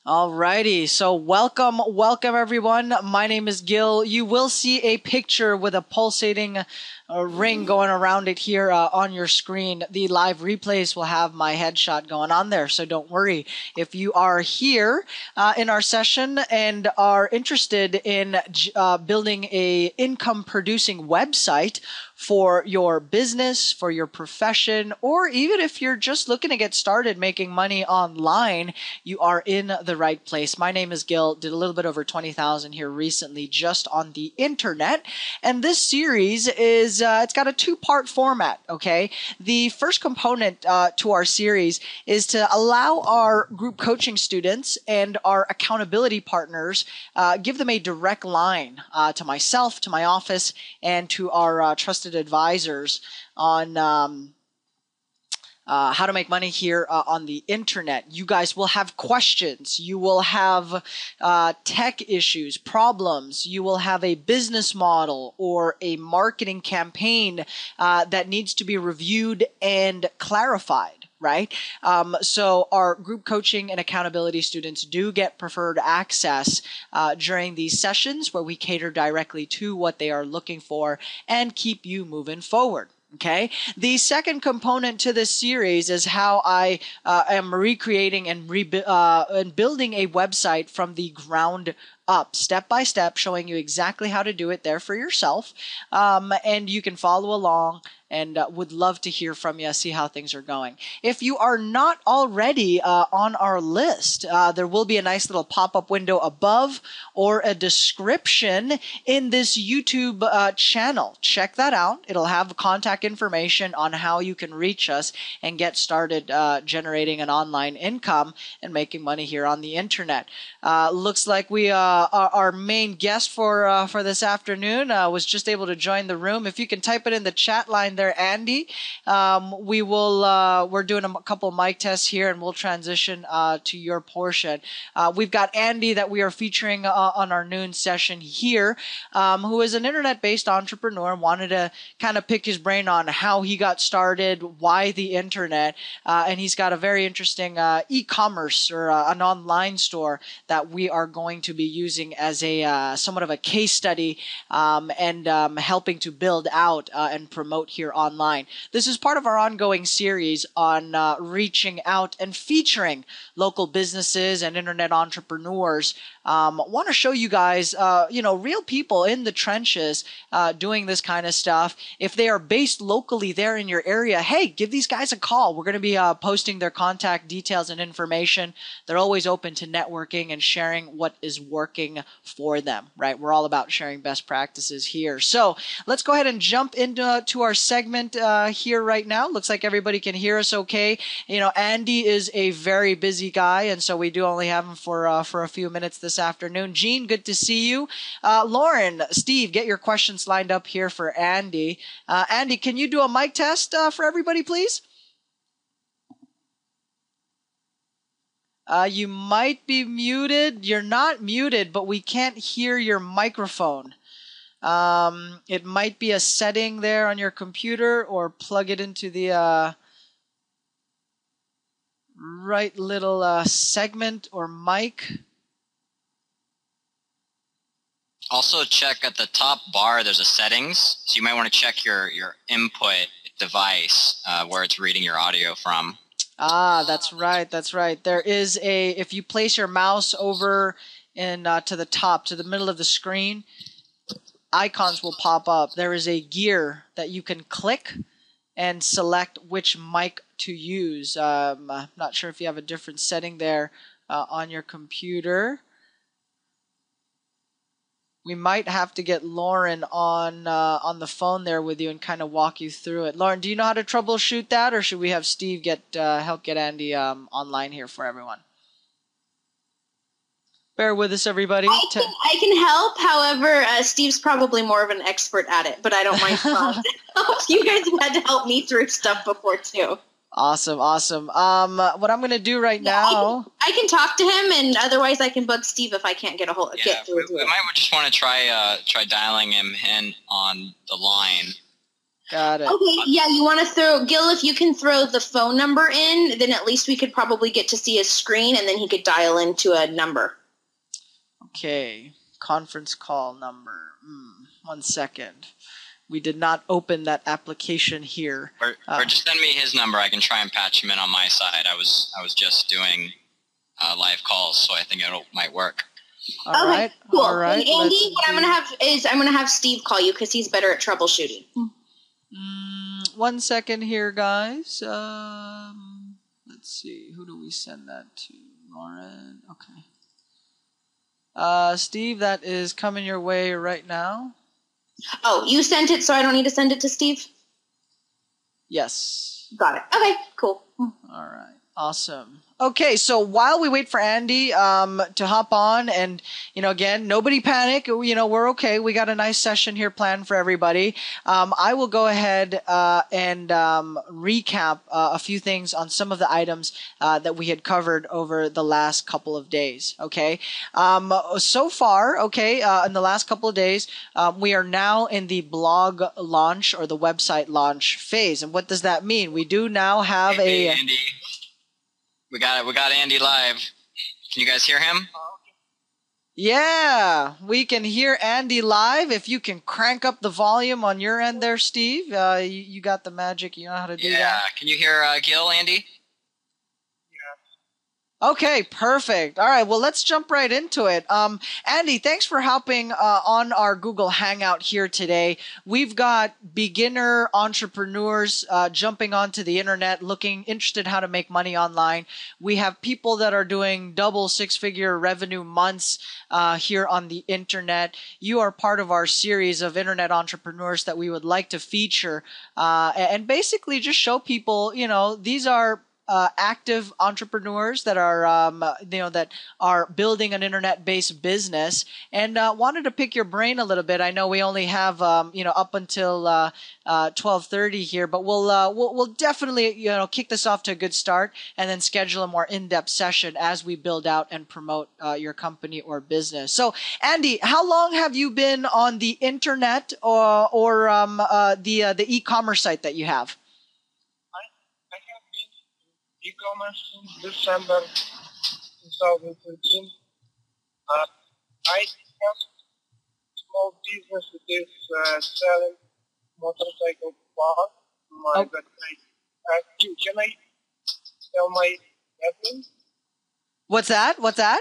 Alrighty, so welcome everyone. My name is Gil. You will see a picture with a pulsating ring going around it here on your screen. The live replays will have my headshot going on there, so don't worry. If you are here in our session and are interested in building a income producing website for your business, for your profession, or even if you're just looking to get started making money online, you are in the right place. My name is Gil. Did a little bit over 20,000 here recently just on the internet. And this series is, it's got a two-part format, okay? The first component to our series is to allow our group coaching students and our accountability partners, give them a direct line to myself, to my office, and to our trusted advisors on how to make money here on the internet. You guys will have questions. You will have tech issues, problems. You will have a business model or a marketing campaign that needs to be reviewed and clarified. Right? So our group coaching and accountability students do get preferred access during these sessions where we cater directly to what they are looking for and keep you moving forward. Okay. The second component to this series is how I am recreating and building a website from the ground up, step by step, showing you exactly how to do it there for yourself. And you can follow along and would love to hear from you, see how things are going. If you are not already on our list, there will be a nice little pop-up window above or a description in this YouTube channel. Check that out. It'll have contact information on how you can reach us and get started generating an online income and making money here on the internet. Looks like we our main guest for this afternoon was just able to join the room. If you can type it in the chat line there, Andy. We're doing a couple mic tests here, and we'll transition to your portion. We've got Andy that we are featuring on our noon session here, who is an internet-based entrepreneur and wanted to kind of pick his brain on how he got started, why the internet, and he's got a very interesting e-commerce or an online store that we are going to be using as a somewhat of a case study and helping to build out and promote here online. This is part of our ongoing series on reaching out and featuring local businesses and internet entrepreneurs. Want to show you guys, real people in the trenches doing this kind of stuff. If they are based locally there in your area, hey, give these guys a call. We're going to be posting their contact details and information. They're always open to networking and sharing what is working for them, right? We're all about sharing best practices here. So let's go ahead and jump into our segment here right now. Looks like everybody can hear us okay. Andy is a very busy guy, and so we do only have him for a few minutes this afternoon. Gene, good to see you. Lauren, Steve, get your questions lined up here for Andy. Andy, can you do a mic test for everybody, please? You might be muted. You're not muted, but we can't hear your microphone. It might be a setting there on your computer, or plug it into the right little segment or mic. Also check at the top bar, there's a settings. So you might want to check your input device where it's reading your audio from. Ah, that's right. That's right. There is if you place your mouse over to the top, to the middle of the screen, icons will pop up. There is a gear that you can click and select which mic to use. I'm not sure if you have a different setting there on your computer. We might have to get Lauren on the phone there with you and kind of walk you through it. Lauren, do you know how to troubleshoot that, or should we have Steve help get Andy online here for everyone? Bear with us, everybody. I can help. However, Steve's probably more of an expert at it, but I don't mind. You guys have had to help me through stuff before too. Awesome. What I'm going to do right now... I can talk to him, and otherwise I can bug Steve if I can't get through we might just want to try dialing him in on the line. Got it. Okay, yeah, you want to throw, Gil, if you can throw the phone number in, then at least we could probably get to see his screen and then he could dial into a number. Okay, conference call number. 1 second. We did not open that application here. Or just send me his number. I can try and patch him in on my side. I was just doing live calls, so I think it might work. All right. Cool. All right. And Andy, what I'm gonna have Steve call you because he's better at troubleshooting. 1 second here, guys. Let's see. Who do we send that to? Lauren. Okay. Steve, that is coming your way right now. Oh, you sent it, so I don't need to send it to Steve? Yes. Got it. Okay, cool. All right. Awesome. Okay, so while we wait for Andy to hop on, and again, nobody panic. We're okay. We got a nice session here planned for everybody. I will go ahead and recap a few things on some of the items that we had covered over the last couple of days. Okay, so far, in the last couple of days, we are now in the blog launch or the website launch phase. And what does that mean? We do now have Hey, Andy. We got Andy live. Can you guys hear him? Yeah, we can hear Andy live. If you can crank up the volume on your end there, Steve, you got the magic. You know how to do that. Yeah. Can you hear Gil, Andy? Okay, perfect. All right, well, let's jump right into it. Andy, thanks for helping on our Google Hangout here today. We've got beginner entrepreneurs jumping onto the internet, interested how to make money online. We have people that are doing double six-figure revenue months here on the internet. You are part of our series of internet entrepreneurs that we would like to feature and basically just show people, these are active entrepreneurs that are that are building an internet-based business, and wanted to pick your brain a little bit. I know we only have up until 12:30 here, but we'll definitely kick this off to a good start, and then schedule a more in-depth session as we build out and promote your company or business. So, Andy, how long have you been on the internet or the e-commerce site that you have? E-commerce since December 2013. I have small business that is selling motorcycle parts on my website. Can I tell my web link? What's that? Can I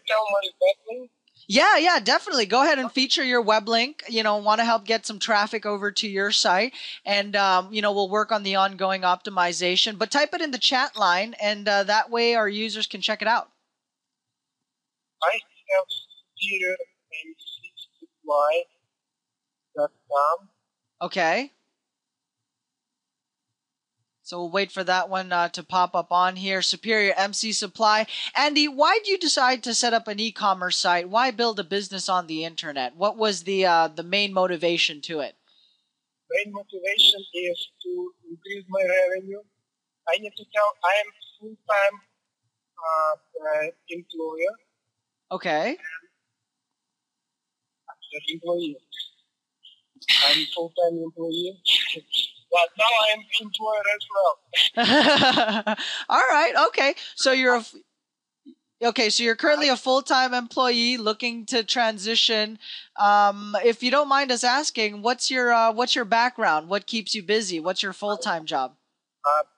tell my web link? Yeah, definitely. Go ahead and feature your web link. Want to help get some traffic over to your site, and we'll work on the ongoing optimization. But type it in the chat line, and that way our users can check it out. I have superiormcsupply.com. Okay. So we'll wait for that one to pop up on here. Superior MC Supply. Andy, why did you decide to set up an e-commerce site? Why build a business on the internet? What was the main motivation to it? Main motivation is to increase my revenue. I need to tell I am full-time employer. Okay. Employee. I'm full-time employee. But now I am employer as well. All right. Okay. So you're currently a full-time employee looking to transition. If you don't mind us asking, what's your background? What keeps you busy? What's your full-time job? I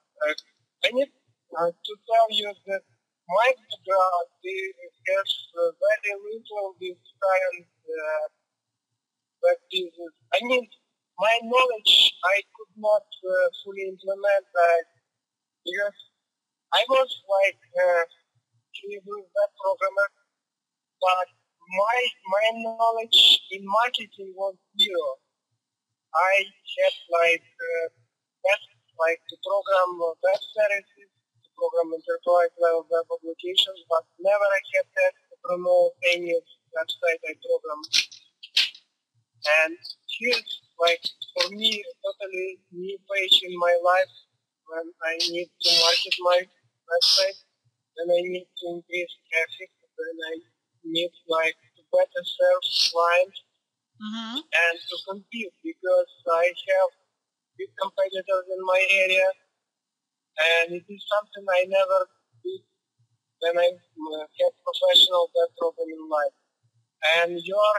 need to tell you that my background has very little with science practices. I mean, my knowledge I could not fully implement because I was like a web programmer, but my knowledge in marketing was zero. I had to program web services, to program enterprise level web applications, but never I had that to promote any website I programmed. And here's for me a totally new page in my life when I need to market my website, then I need to increase traffic, then I need to better serve clients Mm-hmm. and to compete because I have big competitors in my area, and it is something I never did when I had professional web program in life. And your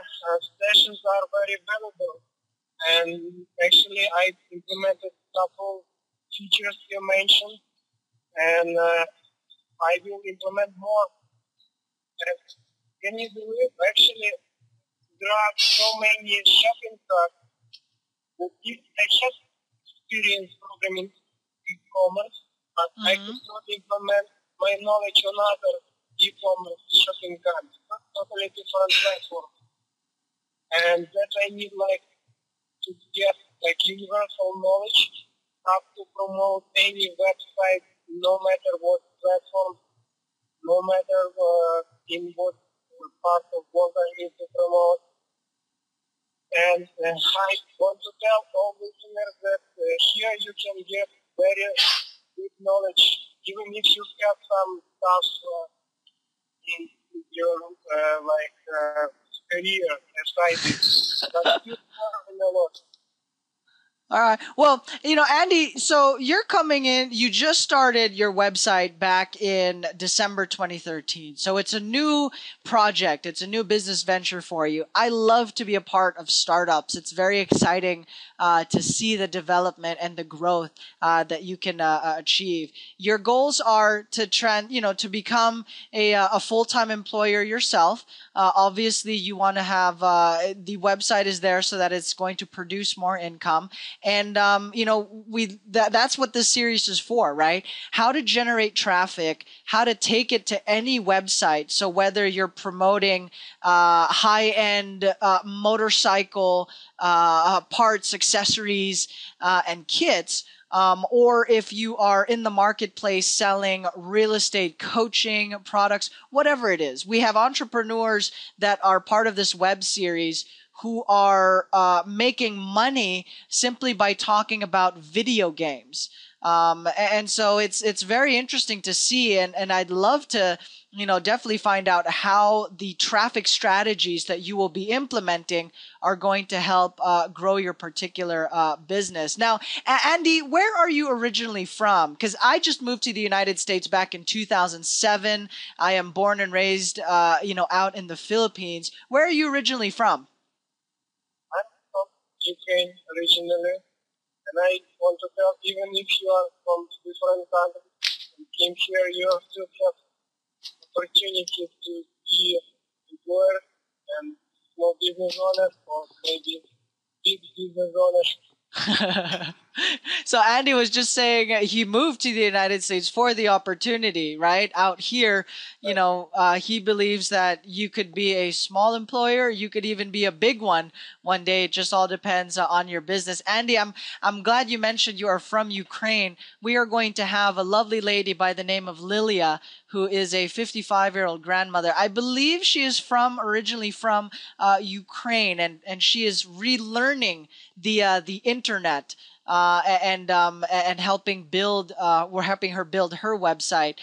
sessions are very valuable. And actually, I implemented a couple features you mentioned, and I will implement more. And can you believe? Actually, there are so many shopping carts that if I have experience programming e-commerce, but I Mm-hmm. could not implement my knowledge on other e-commerce shopping carts. Totally different platform. And that I need like to get like universal knowledge how to promote any website, no matter what platform, no matter in what part of what I need to promote. And I want to tell all listeners that here you can get very good knowledge, even if you have some stuff in your career aside it, but still learn a lot. All right. Well, Andy, so you're coming in, you just started your website back in December 2013. So it's a new project, it's a new business venture for you. I love to be a part of startups. It's very exciting to see the development and the growth that you can achieve. Your goals are to become a full-time employer yourself. Obviously, you want to have the website is there so that it's going to produce more income. And that's what this series is for, right? How to generate traffic, how to take it to any website. So whether you're promoting high-end motorcycle parts, accessories, and kits, or if you are in the marketplace selling real estate coaching products, whatever it is. We have entrepreneurs that are part of this web series who are making money simply by talking about video games. And so it's very interesting to see, and I'd love to definitely find out how the traffic strategies that you will be implementing are going to help grow your particular business. Now, Andy, where are you originally from? Because I just moved to the United States back in 2007. I am born and raised, out in the Philippines. Where are you originally from? I'm from Ukraine originally, and I want to tell, even if you are from different countries and came here, you still have opportunity to be employer and small business owner or maybe big business owner. So Andy was just saying he moved to the United States for the opportunity, right? Out here, he believes that you could be a small employer, you could even be a big one day. It just all depends on your business. Andy, I'm glad you mentioned you are from Ukraine. We are going to have a lovely lady by the name of Lilia, who is a 55-year-old grandmother. I believe she is originally from Ukraine, and she is relearning the internet and helping build. We're helping her build her website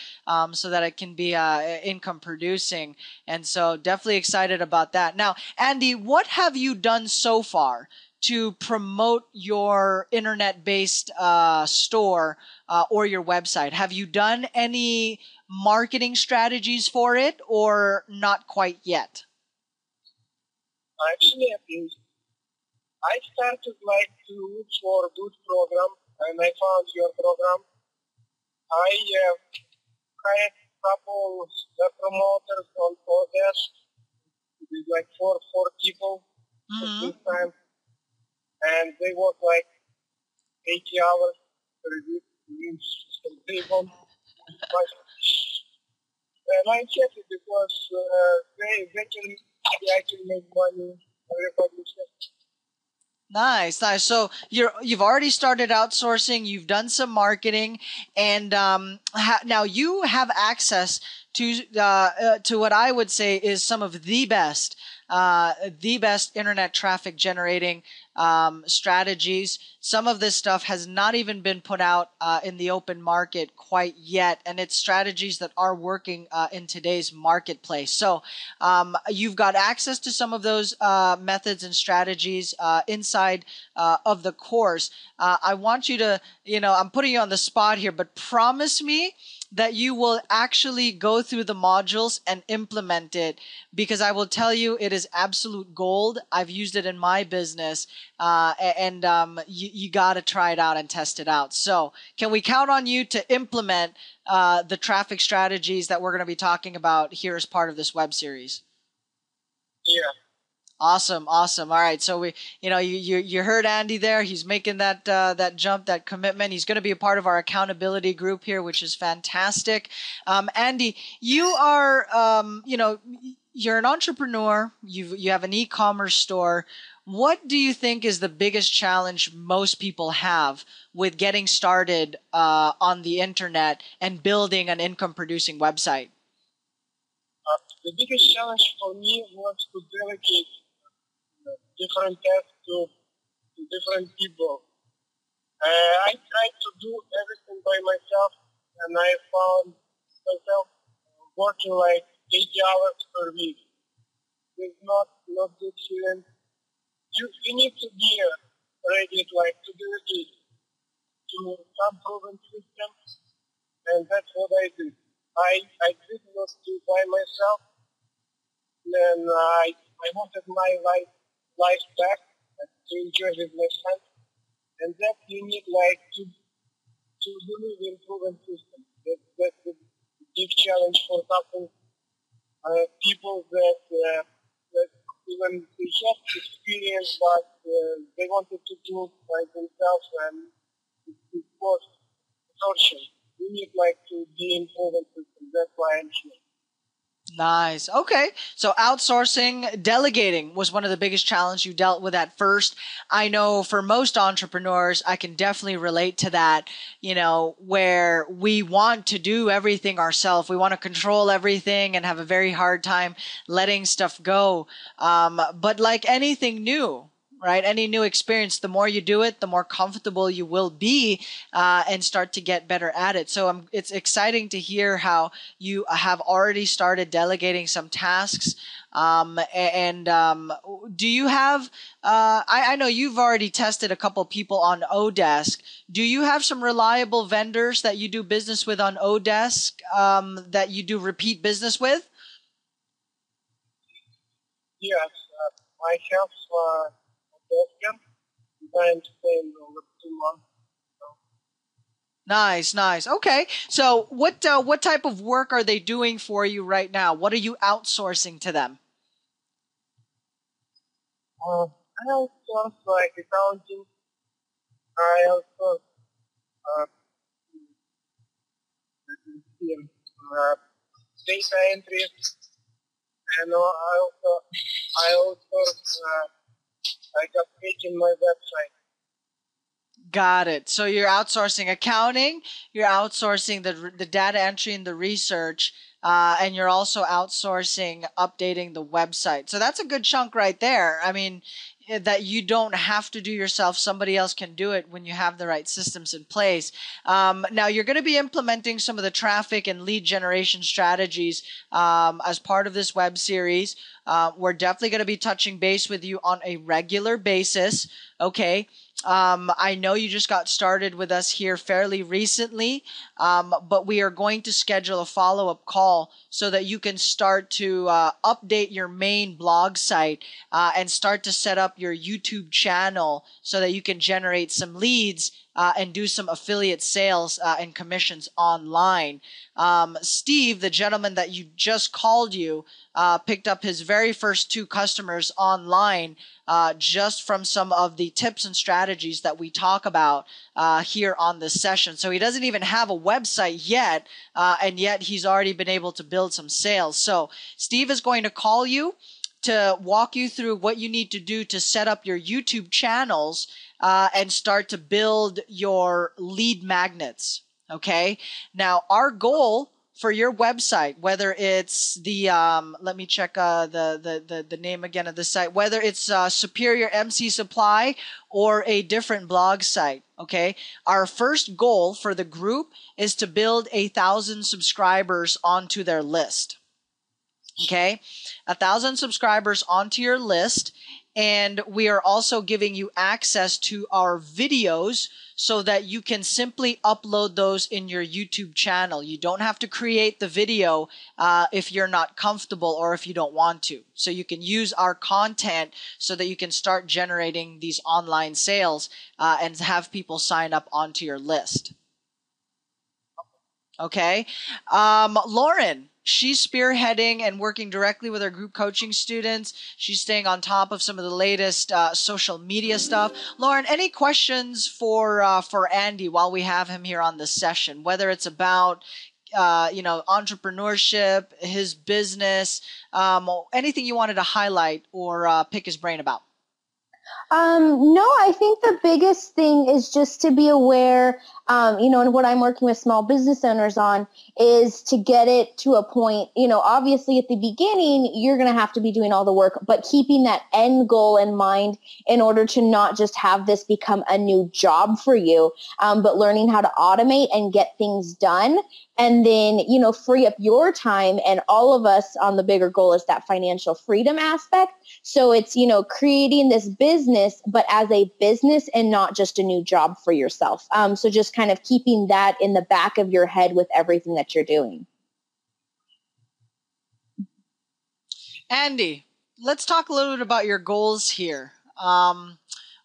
so that it can be income producing. And so definitely excited about that. Now, Andy, what have you done so far to promote your internet-based store or your website? Have you done any marketing strategies for it, or not quite yet? Actually, I started like to look for a good program, and I found your program. I hired a couple web promoters on Odesk. It is like four people at Mm-hmm. this time, and they work like 80 hours per week. They won't. And I'm happy because I can make money. Everybody says. Nice, nice. So you've already started outsourcing. You've done some marketing, and now you have access to what I would say is some of the best internet traffic generating strategies. Some of this stuff has not even been put out in the open market quite yet, and it's strategies that are working in today's marketplace. So you've got access to some of those methods and strategies inside of the course. I want you to, I'm putting you on the spot here, but promise me that you will actually go through the modules and implement it, because I will tell you it is absolute gold. I've used it in my business, and you got to try it out and test it out. So can we count on you to implement the traffic strategies that we're going to be talking about here as part of this web series? Yeah. Awesome. All right. So you heard Andy there. He's making that jump, that commitment. He's going to be a part of our accountability group here, which is fantastic. Andy, you are, you're an entrepreneur. You have an e-commerce store. What do you think is the biggest challenge most people have with getting started on the internet and building an income-producing website? The biggest challenge for me was to delegate different tasks to different people. I tried to do everything by myself, and I found myself working like 80 hours per week. It's not good feeling. You need to be ready to delegate to some proven systems, and that's what I did. I did not do by myself, and I wanted my life back to enjoy with my friends, and that you need to believe in proven systems. That's the big challenge for some people that even they have experience, but they wanted to do it by themselves, and it was torture. You need to be in proven systems. That's why I'm here. Nice. Okay. So outsourcing, delegating was one of the biggest challenges you dealt with at first. I know for most entrepreneurs, I can definitely relate to that, where we want to do everything ourselves. We want to control everything and have a very hard time letting stuff go. But like anything new, right? Any new experience, the more you do it, the more comfortable you will be and start to get better at it. So it's exciting to hear how you have already started delegating some tasks. Do you have, I know you've already tested a couple people on Odesk. Do you have some reliable vendors that you do business with on Odesk that you do repeat business with? Yes, I have I'm staying over 2 months. Nice. Okay. So what type of work are they doing for you right now? What are you outsourcing to them? I outsource accounting. I outsource data entry, and I outsource updating my website. Got it. So you're outsourcing accounting, you're outsourcing the data entry and the research, and you're also outsourcing updating the website. So that's a good chunk right there. I mean, that you don't have to do yourself. Somebody else can do it when you have the right systems in place. Now, you're going to be implementing some of the traffic and lead generation strategies as part of this web series. We're definitely going to be touching base with you on a regular basis. Okay. I know you just got started with us here fairly recently, but we are going to schedule a follow-up call so that you can start to update your main blog site and start to set up your YouTube channel so that you can generate some leads and do some affiliate sales and commissions online. Steve, the gentleman that you just called you, picked up his very first 2 customers online just from some of the tips and strategies that we talk about here on this session. So he doesn't even have a website yet, and yet he's already been able to build some sales. So Steve is going to call you to walk you through what you need to do to set up your YouTube channels and start to build your lead magnets. Okay. Now, our goal for your website, whether it's the let me check the name again of the site, whether it's Superior MC Supply or a different blog site. Okay, our first goal for the group is to build 1,000 subscribers onto their list. Okay, 1,000 subscribers onto your list. And we are also giving you access to our videos so that you can simply upload those in your YouTube channel. You don't have to create the video if you're not comfortable or if you don't want to. So you can use our content so that you can start generating these online sales and have people sign up onto your list. Okay. Lauren, she's spearheading and working directly with our group coaching students. She's staying on top of some of the latest social media stuff. Lauren, any questions for Andy while we have him here on this session, whether it's about entrepreneurship, his business, anything you wanted to highlight or pick his brain about? No, I think the biggest thing is just to be aware, and what I'm working with small business owners on is to get it to a point, obviously at the beginning, you're going to have to be doing all the work, but keeping that end goal in mind in order to not just have this become a new job for you, but learning how to automate and get things done. And then, free up your time. And all of us on the bigger goal is that financial freedom aspect. So it's, creating this business, but as a business and not just a new job for yourself. So just kind of keeping that in the back of your head with everything that you're doing. Andy, let's talk a little bit about your goals here.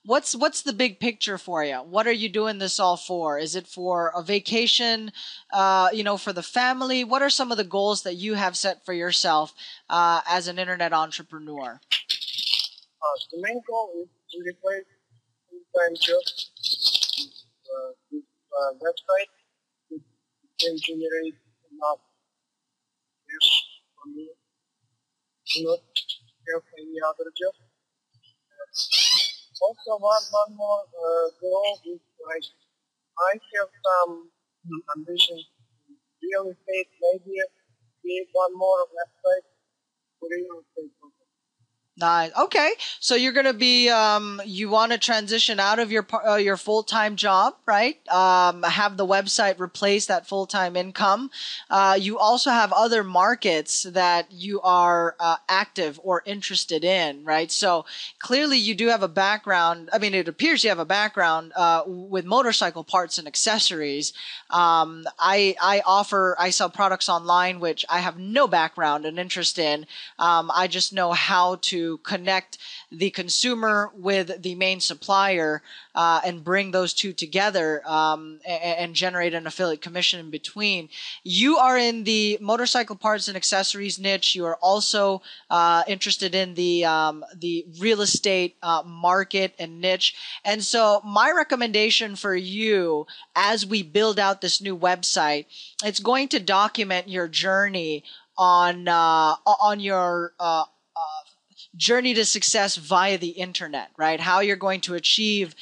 What's the big picture for you? What are you doing this all for? Is it for a vacation, for the family? What are some of the goals that you have set for yourself as an internet entrepreneur? The main goal is to replace full-time job with website that can generate enough cash for me to not have any other job. Also, one more goal is I have some ambition in real estate, maybe create one more website for real estate. Nice. Okay, so you're going to be you want to transition out of your full-time job, right? Have the website replace that full-time income. You also have other markets that you are active or interested in, right? So clearly you do have a background. I mean, it appears you have a background with motorcycle parts and accessories. I sell products online, which I have no background and interest in. I just know how to connect the consumer with the main supplier and bring those two together and generate an affiliate commission in between. You are in the motorcycle parts and accessories niche. You are also interested in the real estate market and niche. And so my recommendation for you as we build out this new website, it's going to document your journey on your journey to success via the internet, right? How you're going to achieve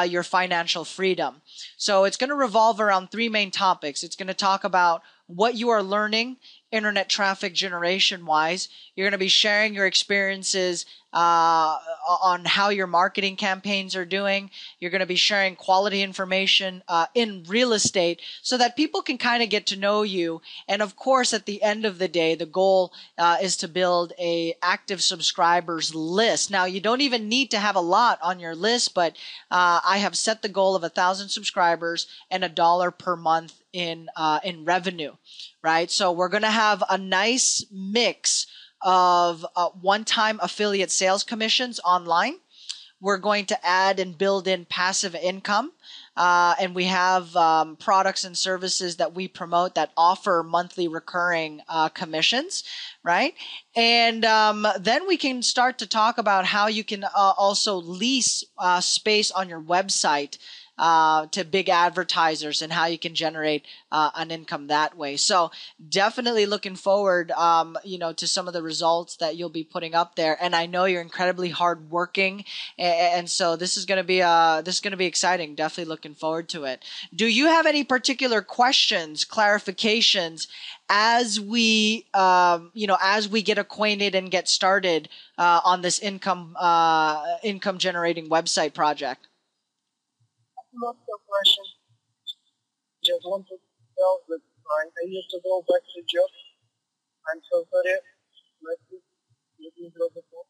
your financial freedom. So it's going to revolve around three main topics. It's going to talk about what you are learning internet traffic generation wise. You're going to be sharing your experiences on how your marketing campaigns are doing. You're going to be sharing quality information in real estate so that people can kind of get to know you. And of course, at the end of the day, the goal is to build a active subscribers list. Now, you don't even need to have a lot on your list, but I have set the goal of 1,000 subscribers and $1 per month in revenue, right? So we're going to have a nice mix of one-time affiliate sales commissions online. We're going to add and build in passive income. And we have products and services that we promote that offer monthly recurring commissions, right? And then we can start to talk about how you can also lease space on your website to big advertisers and how you can generate an income that way. So definitely looking forward, to some of the results that you'll be putting up there. And I know you're incredibly hardworking, and so this is going to be exciting. Definitely looking forward to it. Do you have any particular questions, clarifications as we get acquainted and get started on this income generating website project? Not a question. Just want to tell that I need to go back to job. I'm so sorry. Let me drop the phone.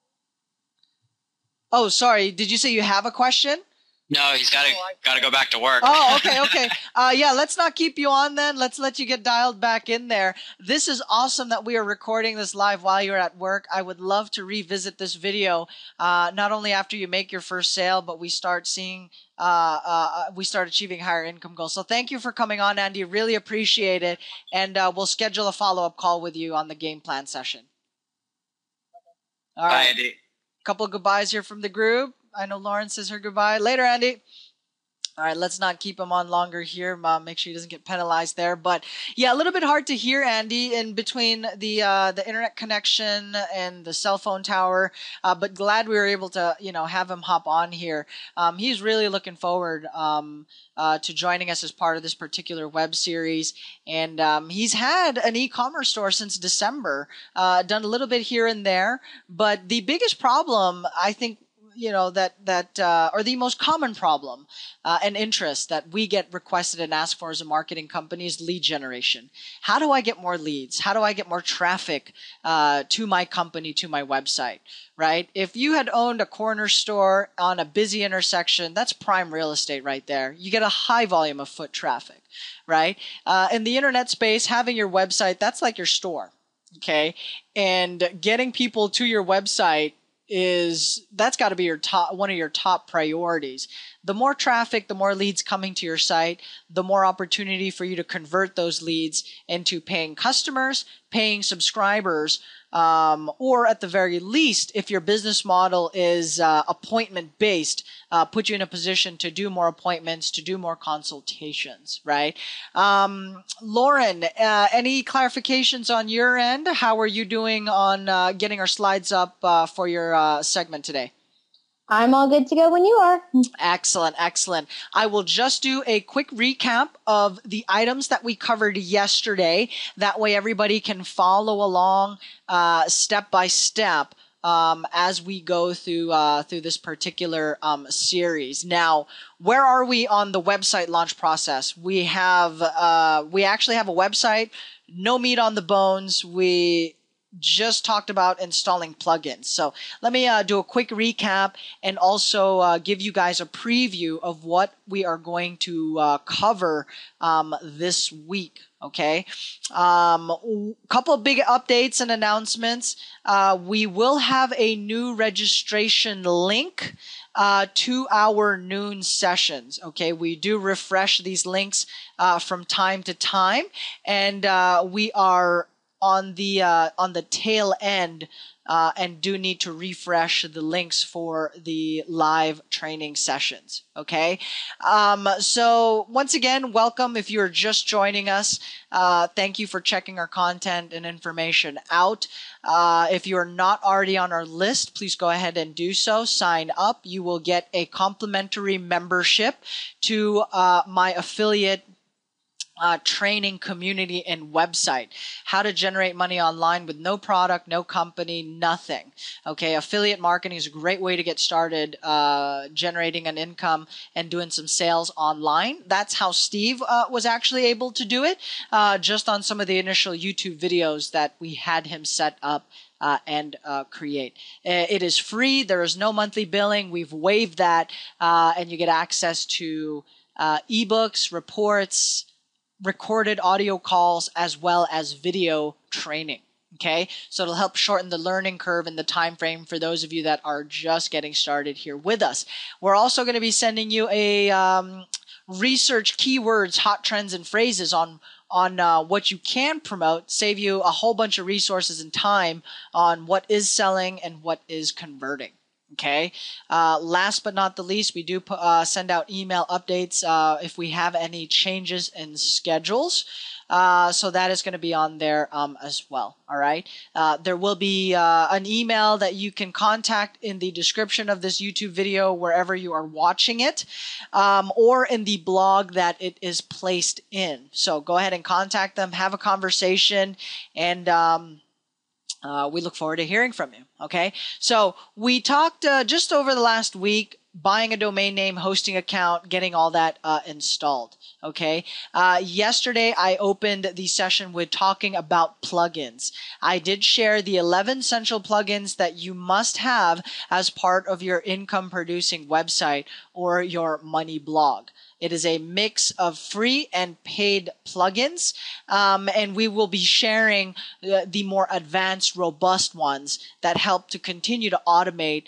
Oh, sorry. Did you say you have a question? No, he's got to go back to work. Oh, okay. Yeah, let's not keep you on then. Let's let you get dialed back in there. This is awesome that we are recording this live while you're at work. I would love to revisit this video, not only after you make your first sale, but we start seeing, we start achieving higher income goals. So thank you for coming on, Andy. Really appreciate it. And we'll schedule a follow-up call with you on the game plan session. All right. Bye, Andy. Couple of goodbyes here from the group. I know Lauren says her goodbye. Later, Andy. All right, let's not keep him on longer here. Make sure he doesn't get penalized there. But yeah, a little bit hard to hear Andy in between the internet connection and the cell phone tower. But glad we were able to have him hop on here. He's really looking forward to joining us as part of this particular web series. And he's had an e-commerce store since December. Done a little bit here and there. But the biggest problem, I think, or the most common problem and interest that we get requested and asked for as a marketing company is lead generation. How do I get more leads? How do I get more traffic to my company, to my website, right? If you had owned a corner store on a busy intersection, that's prime real estate right there. You get a high volume of foot traffic, right? In the internet space, having your website, that's like your store, okay? And getting people to your website that's got to be one of your top priorities. The more traffic, the more leads coming to your site, the more opportunity for you to convert those leads into paying customers, paying subscribers, or at the very least, if your business model is appointment based, put you in a position to do more appointments, to do more consultations, right? Lauren, any clarifications on your end? How are you doing on getting our slides up for your segment today? I'm all good to go when you are. Excellent, excellent. I will just do a quick recap of the items that we covered yesterday. That way everybody can follow along step by step as we go through this particular series. Now, where are we on the website launch process? We actually have a website, no meat on the bones. We just talked about installing plugins. So let me do a quick recap and also give you guys a preview of what we are going to cover this week. Okay. Couple of big updates and announcements. We will have a new registration link to our noon sessions. Okay. We do refresh these links from time to time, and we are on the tail end and do need to refresh the links for the live training sessions. Okay. So once again, welcome if you're just joining us. Thank you for checking our content and information out. If you're not already on our list, please go ahead and do so. Sign up. You will get a complimentary membership to my affiliate training community and website. How to generate money online with no product, no company, nothing. Okay, affiliate marketing is a great way to get started generating an income and doing some sales online. That's how Steve was actually able to do it, just on some of the initial YouTube videos that we had him set up and create. It is free. There is no monthly billing. We've waived that, and you get access to ebooks, reports, recorded audio calls, as well as video training. Okay, so it'll help shorten the learning curve and the time frame for those of you that are just getting started here with us. We're also going to be sending you a research keywords, hot trends, and phrases on what you can promote, save you a whole bunch of resources and time on what is selling and what is converting. Okay. Last but not the least, we do send out email updates if we have any changes in schedules. So that is going to be on there as well. All right. There will be an email that you can contact in the description of this YouTube video wherever you are watching it, or in the blog that it is placed in. So go ahead and contact them, have a conversation, and we look forward to hearing from you. Okay. So we talked just over the last week, buying a domain name, hosting account, getting all that installed. Okay. Yesterday, I opened the session with talking about plugins. I did share the 11 essential plugins that you must have as part of your income producing website or your money blog. It is a mix of free and paid plugins, and we will be sharing the more advanced, robust ones that help to continue to automate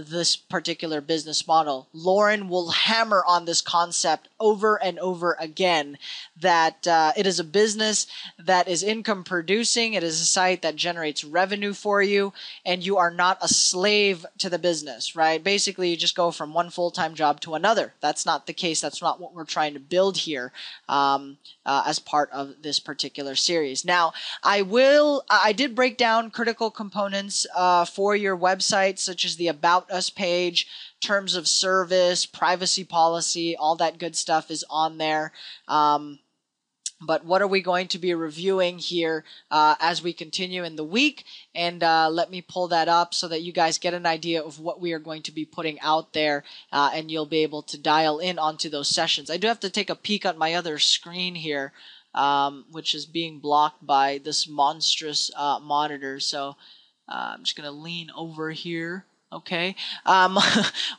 this particular business model. Lauren will hammer on this concept over and over again, that it is a business that is income producing. It is a site that generates revenue for you, and you are not a slave to the business, right? Basically, you just go from one full-time job to another. That's not the case. That's not what we're trying to build here as part of this particular series. Now, I did break down critical components for your website, such as the About Us page, terms of service, privacy policy, all that good stuff is on there. But what are we going to be reviewing here as we continue in the week? And let me pull that up so that you guys get an idea of what we are going to be putting out there, and you'll be able to dial in onto those sessions. I do have to take a peek at my other screen here, which is being blocked by this monstrous monitor. So I'm just going to lean over here. Okay.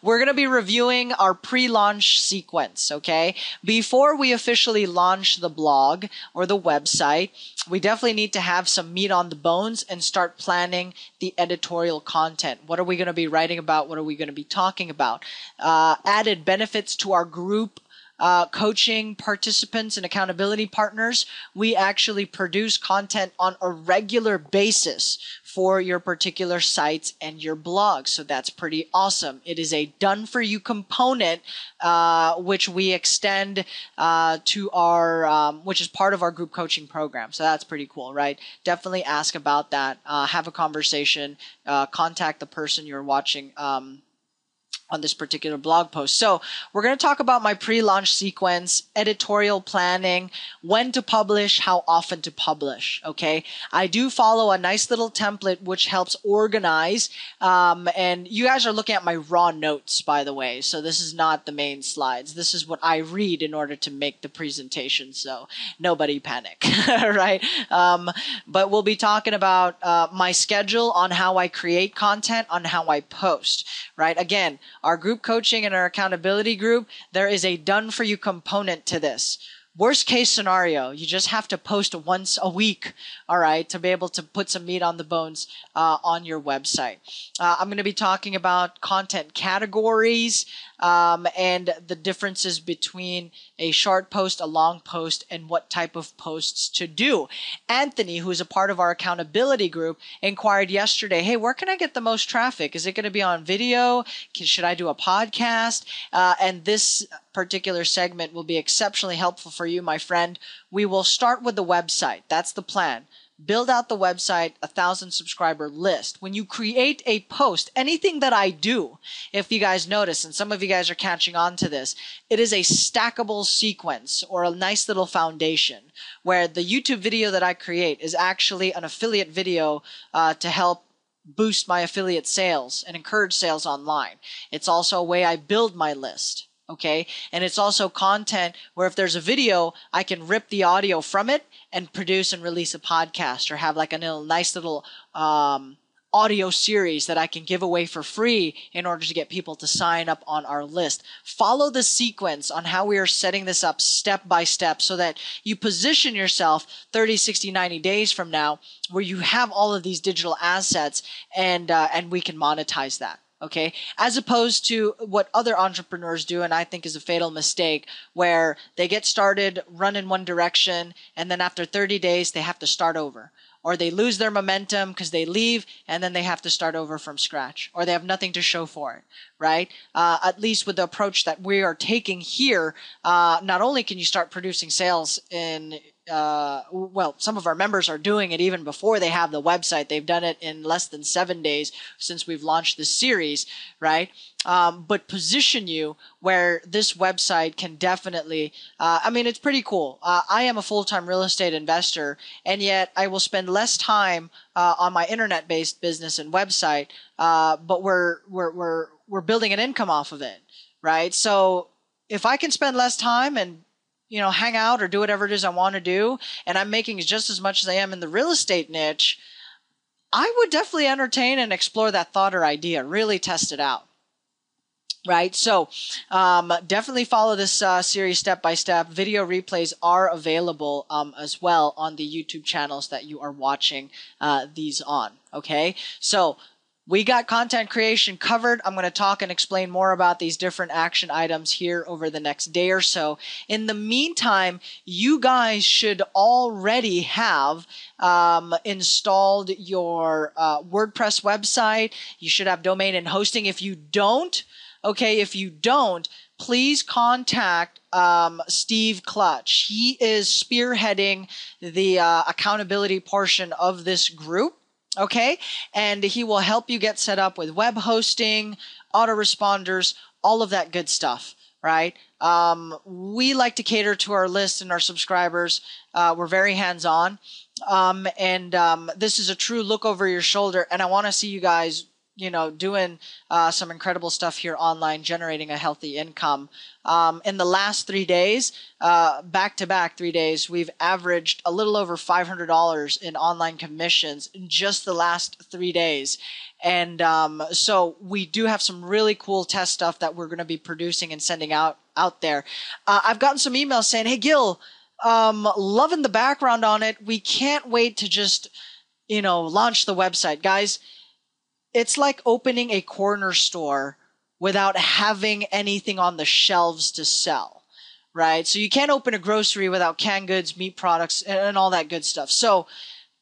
We're going to be reviewing our pre-launch sequence. Okay. Before we officially launch the blog or the website, we definitely need to have some meat on the bones and start planning the editorial content. What are we going to be writing about? What are we going to be talking about? Added benefits to our group coaching participants and accountability partners. We actually produce content on a regular basis for your particular sites and your blogs. So that's pretty awesome. It is a done for you component, which we extend to our, which is part of our group coaching program. So that's pretty cool, right? Definitely ask about that. Have a conversation, contact the person you're watching on this particular blog post. So we're going to talk about my pre-launch sequence, editorial planning, when to publish, how often to publish. Okay. I do follow a nice little template which helps organize. And you guys are looking at my raw notes, by the way. So this is not the main slides. This is what I read in order to make the presentation. So nobody panic, right? But we'll be talking about my schedule on how I create content, on how I post, right? Again, our group coaching and our accountability group, there is a done for you component to this. Worst case scenario, you just have to post once a week, all right, to be able to put some meat on the bones on your website. I'm going to be talking about content categories and the differences between a short post, a long post, and what type of posts to do. Anthony, who is a part of our accountability group, inquired yesterday, hey, where can I get the most traffic? Is it going to be on video? Should I do a podcast? And this particular segment will be exceptionally helpful for you, my friend. We will start with the website. That's the plan. Build out the website, 1,000 subscriber list. When you create a post, anything that I do, if you guys notice, and some of you guys are catching on to this, it is a stackable sequence or a nice little foundation where the YouTube video that I create is actually an affiliate video to help boost my affiliate sales and encourage sales online. It's also a way I build my list. Okay. And it's also content where if there's a video, I can rip the audio from it and produce and release a podcast or have like a nice little audio series that I can give away for free in order to get people to sign up on our list. Follow the sequence on how we are setting this up step by step so that you position yourself 30, 60, 90 days from now where you have all of these digital assets and we can monetize that. Okay, as opposed to what other entrepreneurs do, and I think is a fatal mistake, where they get started, run in one direction, and then after 30 days, they have to start over. or they lose their momentum because they leave and then they have to start over from scratch, or they have nothing to show for it, right? At least with the approach that we are taking here, not only can you start producing sales in well, some of our members are doing it even before they have the website. They've done it in less than 7 days since we've launched this series, right? But position you where this website can definitely, I mean, it's pretty cool. I am a full-time real estate investor, and yet I will spend less time on my internet-based business and website, but we're building an income off of it, right? So if I can spend less time and hang out or do whatever it is I want to do, and I'm making just as much as I am in the real estate niche, I would definitely entertain and explore that thought or idea, really test it out. Right. So definitely follow this series step by step. Video replays are available as well on the YouTube channels that you are watching these on. OK, so we got content creation covered. I'm going to talk and explain more about these different action items here over the next day or so. In the meantime, you guys should already have installed your WordPress website. You should have domain and hosting. If you don't, please contact Steve Clutch. He is spearheading the accountability portion of this group. Okay, and he will help you get set up with web hosting, autoresponders, all of that good stuff, right? We like to cater to our list and our subscribers. We're very hands-on, and this is a true look over your shoulder, and I want to see you guys doing some incredible stuff here online, generating a healthy income. In the last 3 days, back-to-back 3 days, we've averaged a little over $500 in online commissions in just the last 3 days. And so we do have some really cool test stuff that we're going to be producing and sending out there. I've gotten some emails saying, hey, Gil, loving the background on it. We can't wait to just, launch the website. Guys, it's like opening a corner store without having anything on the shelves to sell, right? So you can't open a grocery without canned goods, meat products, and all that good stuff. So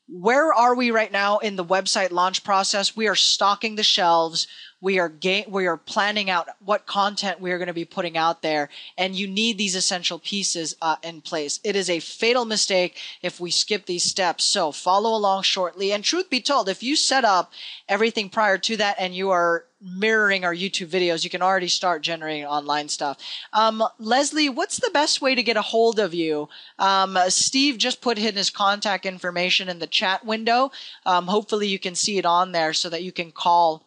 where are we right now in the website launch process? We are stocking the shelves. We are planning out what content we are going to be putting out there, and you need these essential pieces in place. It is a fatal mistake if we skip these steps. So follow along shortly. And truth be told, if you set up everything prior to that and you are mirroring our YouTube videos, you can already start generating online stuff. Leslie, what's the best way to get a hold of you? Steve just put in his contact information in the chat window. Hopefully you can see it on there so that you can call,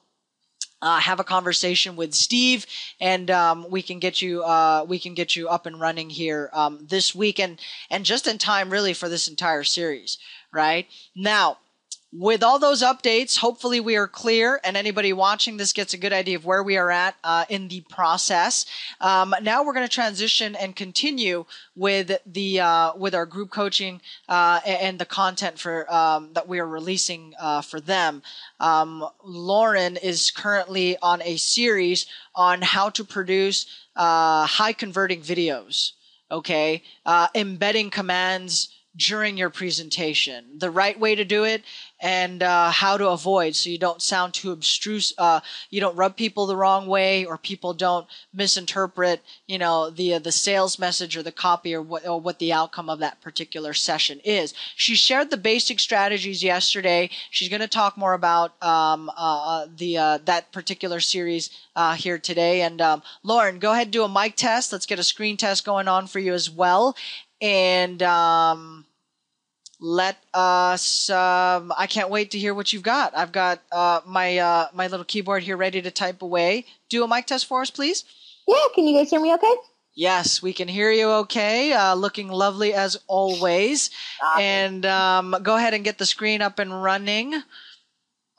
have a conversation with Steve, and we can get you up and running here this week, and just in time really for this entire series. Right now, with all those updates, hopefully we are clear, and anybody watching this gets a good idea of where we are at in the process. Now we're going to transition and continue with our group coaching and the content for that we are releasing for them. Lauren is currently on a series on how to produce high converting videos. Okay, embedding commands during your presentation, the right way to do it, and how to avoid so you don't sound too abstruse, you don't rub people the wrong way, or people don't misinterpret, the sales message or the copy or what the outcome of that particular session is. She shared the basic strategies yesterday. She's going to talk more about that particular series here today. And Lauren, go ahead and do a mic test. Let's get a screen test going on for you as well. And let us, I can't wait to hear what you've got. I've got my little keyboard here ready to type away. Do a mic test for us, please. Yeah, can you guys hear me okay? Yes, we can hear you okay. Looking lovely as always. Awesome. And go ahead and get the screen up and running.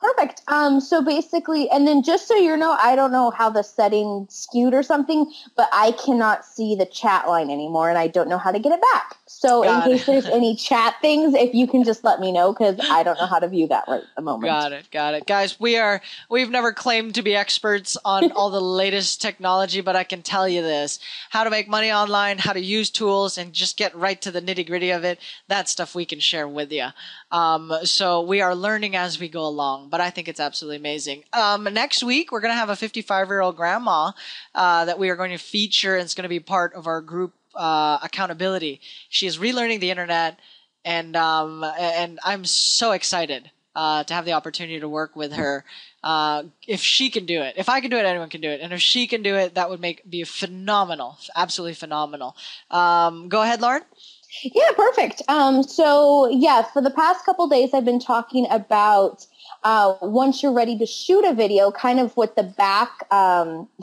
Perfect. So basically, and then just so you know, I don't know how the setting skewed or something, but I cannot see the chat line anymore, and I don't know how to get it back. So in case there's any chat things, if you can just let me know, because I don't know how to view that right at the moment. Got it. Guys, we've never claimed to be experts on all the latest technology, but I can tell you this: how to make money online, how to use tools, and just get right to the nitty gritty of it. That stuff we can share with you. So we are learning as we go along, but I think it's absolutely amazing. Next week, we're going to have a 55-year-old grandma that we are going to feature, and it's going to be part of our group accountability. She is relearning the internet, and I'm so excited to have the opportunity to work with her. If she can do it, if I can do it, anyone can do it. And if she can do it, that would be phenomenal, absolutely phenomenal. Go ahead, Lauren. Yeah, perfect. So yeah, for the past couple days, I've been talking about once you're ready to shoot a video, kind of what the back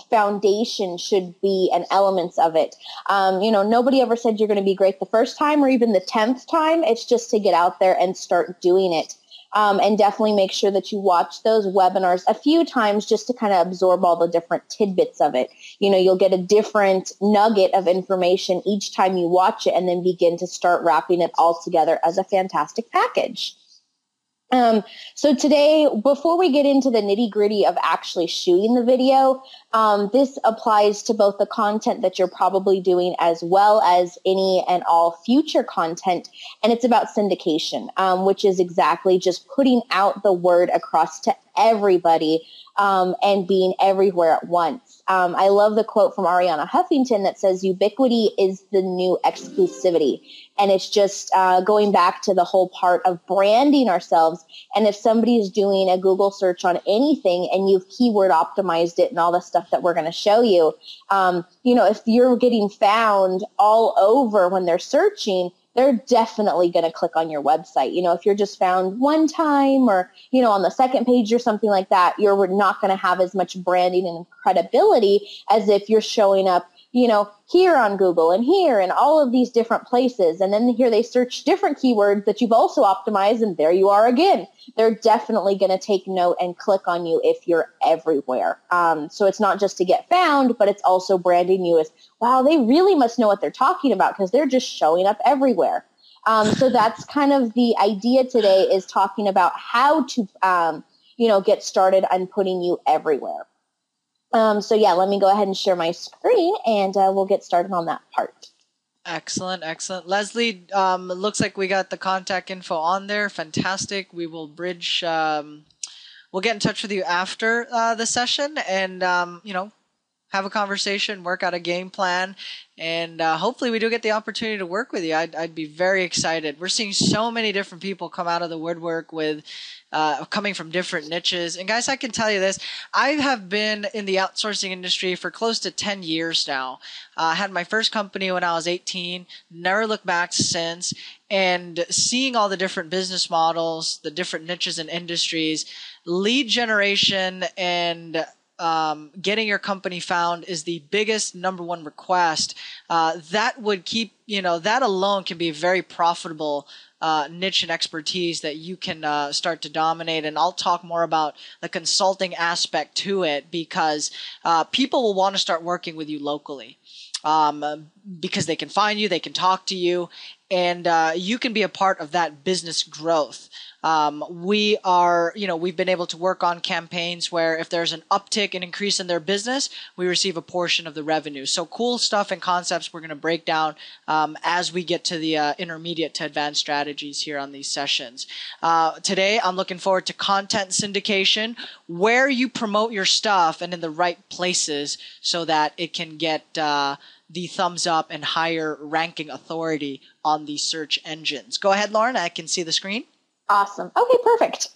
foundation should be and elements of it. Nobody ever said you're going to be great the first time or even the 10th time. It's just to get out there and start doing it. And definitely make sure that you watch those webinars a few times just to kind of absorb all the different tidbits of it. You'll get a different nugget of information each time you watch it and then begin to start wrapping it all together as a fantastic package. So today, before we get into the nitty-gritty of actually shooting the video, this applies to both the content that you're probably doing as well as any and all future content, and it's about syndication, which is exactly just putting out the word across to everybody and being everywhere at once. I love the quote from Arianna Huffington that says, "Ubiquity is the new exclusivity." And it's just going back to the whole part of branding ourselves. And if somebody is doing a Google search on anything and you've keyword optimized it and all the stuff that we're going to show you, if you're getting found all over when they're searching, they're definitely going to click on your website. If you're just found one time or, on the second page or something like that, you're not going to have as much branding and credibility as if you're showing up, here on Google and here and all of these different places. And then here they search different keywords that you've also optimized, and there you are again. They're definitely going to take note and click on you if you're everywhere. So it's not just to get found, but it's also branding you as, wow, they really must know what they're talking about because they're just showing up everywhere. So that's kind of the idea today, is talking about how to, get started on putting you everywhere. So yeah, let me go ahead and share my screen and we'll get started on that part. Excellent. Leslie, looks like we got the contact info on there. Fantastic. We will bridge, we'll get in touch with you after the session and, have a conversation, work out a game plan, and hopefully we do get the opportunity to work with you. I'd be very excited. We're seeing so many different people come out of the woodwork with coming from different niches. And guys, I can tell you this, I have been in the outsourcing industry for close to 10 years now. I had my first company when I was 18, never looked back since, and seeing all the different business models, the different niches and industries, lead generation and getting your company found is the biggest number one request. That would keep, that alone can be a very profitable niche and expertise that you can start to dominate. And I'll talk more about the consulting aspect to it because people will want to start working with you locally because they can find you, they can talk to you, and you can be a part of that business growth. We've been able to work on campaigns where if there's an uptick and increase in their business, we receive a portion of the revenue. So cool stuff and concepts we're going to break down as we get to the intermediate to advanced strategies here on these sessions. Today, I'm looking forward to content syndication, where you promote your stuff and in the right places so that it can get the thumbs up and higher ranking authority on the search engines. Go ahead, Lauren. I can see the screen. Awesome. Okay, perfect.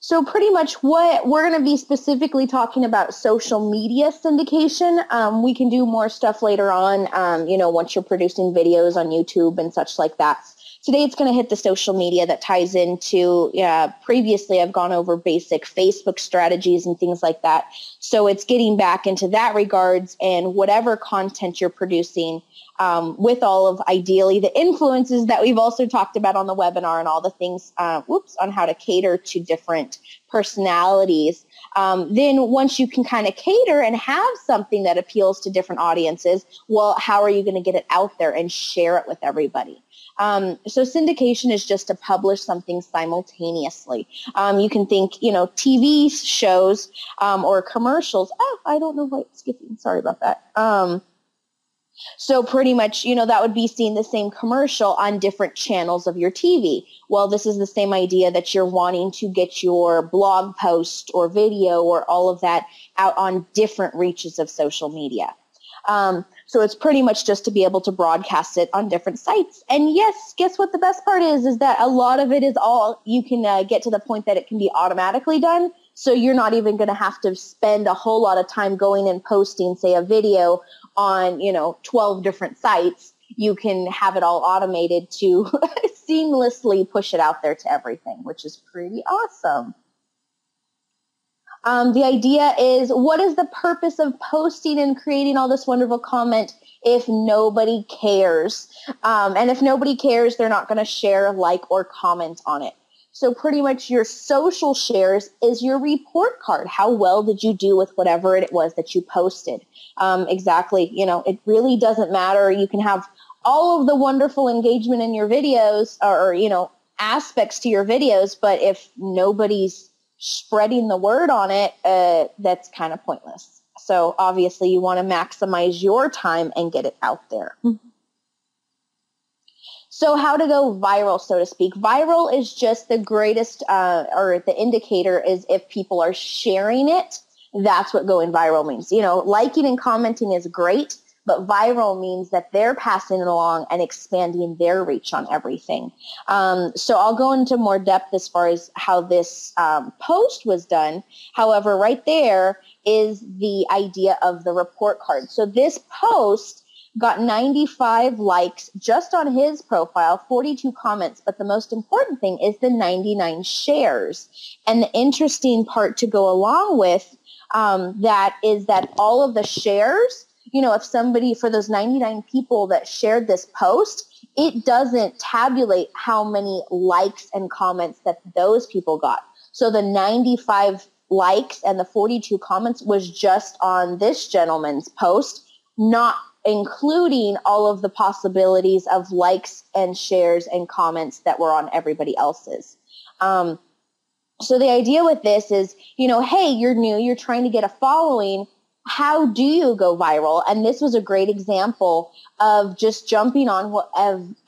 So pretty much what we're going to be specifically talking about social media syndication. We can do more stuff later on, once you're producing videos on YouTube and such like that. Today it's going to hit the social media that ties into, previously I've gone over basic Facebook strategies and things like that. So it's getting back into that regards, and whatever content you're producing, with all of ideally the influences that we've also talked about on the webinar and all the things, on how to cater to different personalities. Then once you can kind of cater and have something that appeals to different audiences, well, how are you going to get it out there and share it with everybody? So syndication is just to publish something simultaneously. You can think, TV shows or commercials. Oh, I don't know why it's skipping. Sorry about that. So pretty much, that would be seeing the same commercial on different channels of your TV. Well, this is the same idea that you're wanting to get your blog post or video or all of that out on different reaches of social media. So it's pretty much just to be able to broadcast it on different sites. And yes, guess what the best part is that a lot of it is all, you can get to the point that it can be automatically done. So you're not even going to have to spend a whole lot of time going and posting, say, a video on, 12 different sites. You can have it all automated to seamlessly push it out there to everything, which is pretty awesome. The idea is, what is the purpose of posting and creating all this wonderful comment if nobody cares? And if nobody cares, they're not going to share, like, or comment on it. So pretty much your social shares is your report card. How well did you do with whatever it was that you posted? Exactly. It really doesn't matter. You can have all of the wonderful engagement in your videos or aspects to your videos, but if nobody's spreading the word on it, that's kind of pointless. So obviously you want to maximize your time and get it out there. So how to go viral, so to speak. Viral is just the greatest, or the indicator is if people are sharing it. That's what going viral means. Liking and commenting is great, but viral means that they're passing it along and expanding their reach on everything. So I'll go into more depth as far as how this post was done. However, right there is the idea of the report card. So this post got 95 likes just on his profile, 42 comments, but the most important thing is the 99 shares. And the interesting part to go along with that is that all of the shares, if somebody, for those 99 people that shared this post, it doesn't tabulate how many likes and comments that those people got. So the 95 likes and the 42 comments was just on this gentleman's post, not including all of the possibilities of likes and shares and comments that were on everybody else's. So the idea with this is, hey, you're new, you're trying to get a following. How do you go viral? And this was a great example of just jumping on what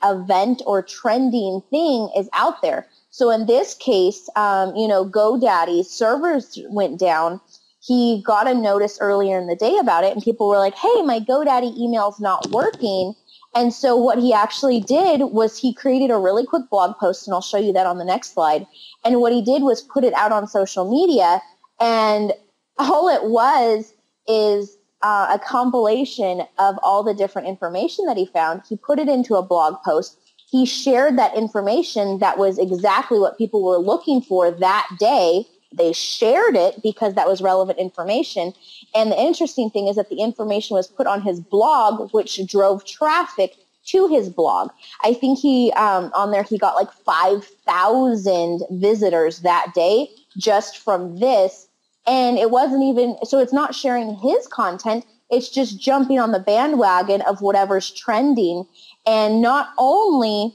event or trending thing is out there. So in this case, GoDaddy's servers went down. He got a notice earlier in the day about it, and people were like, hey, my GoDaddy email's not working. And so what he actually did was he created a really quick blog post, and I'll show you that on the next slide. And what he did was put it out on social media, and all it was is a compilation of all the different information that he found. He put it into a blog post. He shared that information that was exactly what people were looking for that day. They shared it because that was relevant information. And the interesting thing is that the information was put on his blog, which drove traffic to his blog. I think he, on there, he got like 5,000 visitors that day just from this. And it wasn't even, so it's not sharing his content. It's just jumping on the bandwagon of whatever's trending. And not only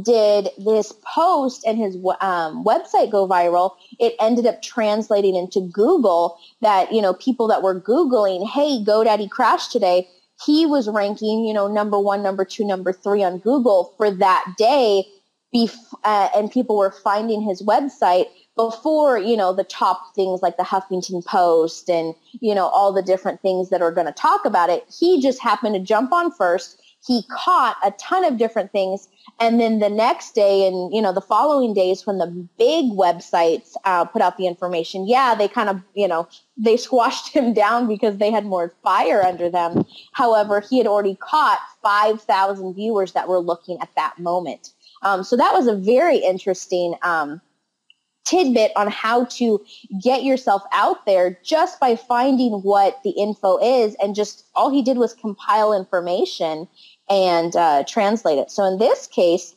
did this post and his website go viral, it ended up translating into Google that, people that were Googling, hey, GoDaddy crashed today. He was ranking, number 1, number 2, number 3 on Google for that day. And people were finding his website before, the top things like the Huffington Post and, all the different things that are going to talk about it. He just happened to jump on first. He caught a ton of different things. And then the next day and, the following days when the big websites put out the information, they kind of, they squashed him down because they had more fire under them. However, he had already caught 5,000 viewers that were looking at that moment. So that was a very interesting tidbit on how to get yourself out there just by finding what the info is. And just all he did was compile information and translate it. So in this case,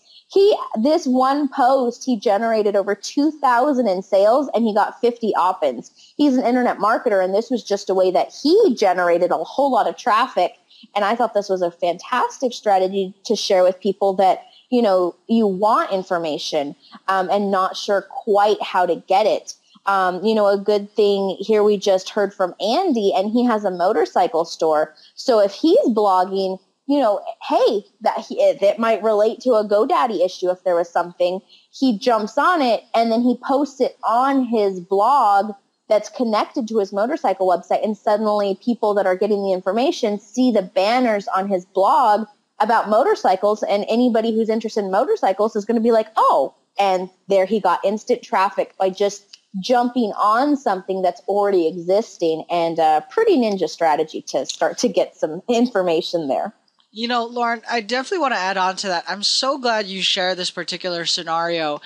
this one post, he generated over 2,000 in sales and he got 50 opt-ins. He's an internet marketer, and this was just a way that he generated a whole lot of traffic. And I thought this was a fantastic strategy to share with people that, you know, you want information and not sure quite how to get it. You know, a good thing here, we just heard from Andy, and he has a motorcycle store. So if he's blogging, you know, hey, that might relate to a GoDaddy issue if there was something, he jumps on it and then he posts it on his blog that's connected to his motorcycle website, and suddenly people that are getting the information see the banners on his blog about motorcycles, and anybody who's interested in motorcycles is going to be like, oh, and there he got instant traffic by just jumping on something that's already existing, and a pretty ninja strategy to start to get some information there. You know, Lauren, I definitely want to add on to that. I'm so glad you share this particular scenario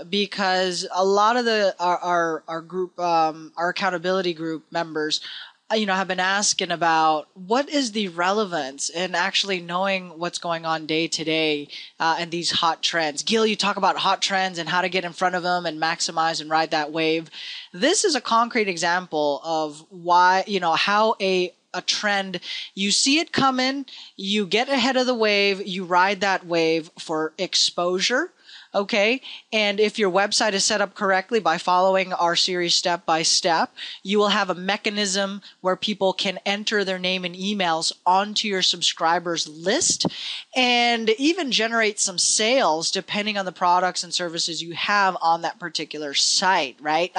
because a lot of our group, our accountability group members, you know, have been asking about what is the relevance in actually knowing what's going on day to day and these hot trends. Gil, you talk about hot trends and how to get in front of them and maximize and ride that wave. This is a concrete example of why, you know, how a trend, you see it coming, you get ahead of the wave, you ride that wave for exposure. Okay. And if your website is set up correctly by following our series step by step, you will have a mechanism where people can enter their name and emails onto your subscribers list and even generate some sales depending on the products and services you have on that particular site, right?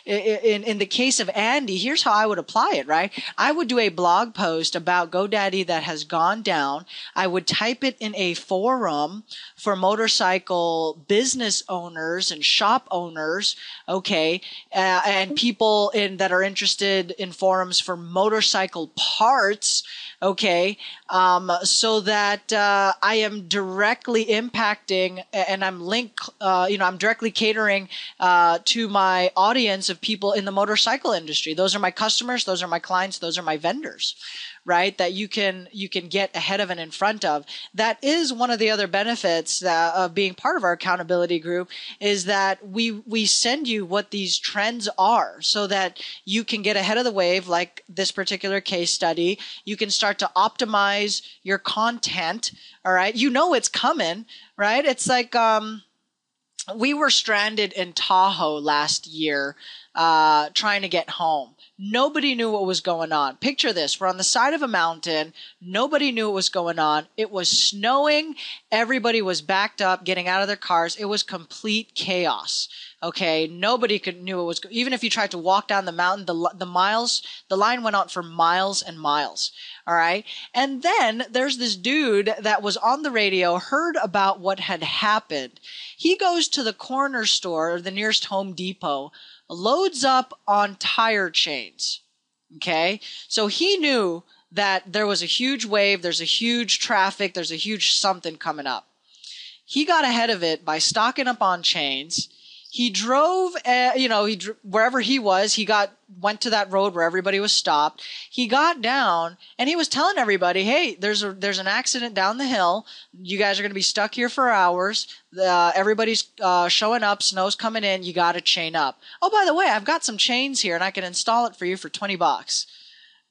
In the case of Andy, here's how I would apply it, right? I would do a blog post about GoDaddy that has gone down. I would type it in a forum for motorcycle business owners and shop owners, okay, and people that are interested in forums for motorcycle parts, okay, so that I am directly impacting and I'm I'm directly catering to my audience of people in the motorcycle industry. Those are my customers, those are my clients, those are my vendors, right? That you can get ahead of and in front of. That is one of the other benefits of being part of our accountability group, is that we send you what these trends are so that you can get ahead of the wave, like this particular case study. You can start to optimize your content, all right? You know it's coming, right? It's like we were stranded in Tahoe last year trying to get home. Nobody knew what was going on. Picture this. We're on the side of a mountain. Nobody knew what was going on. It was snowing. Everybody was backed up, getting out of their cars. It was complete chaos. Okay. Nobody knew it was, even if you tried to walk down the mountain, the line went on for miles and miles. All right. And then there's this dude that was on the radio, heard about what had happened. He goes to the corner store, or the nearest Home Depot, loads up on tire chains. Okay. So he knew that there was a huge wave. There's a huge traffic. There's a huge something coming up. He got ahead of it by stocking up on chains. He drove, wherever he was, went to that road where everybody was stopped. He got down and he was telling everybody, hey, there's an accident down the hill. You guys are going to be stuck here for hours. Everybody's showing up. Snow's coming in. You got to chain up. Oh, by the way, I've got some chains here and I can install it for you for $20.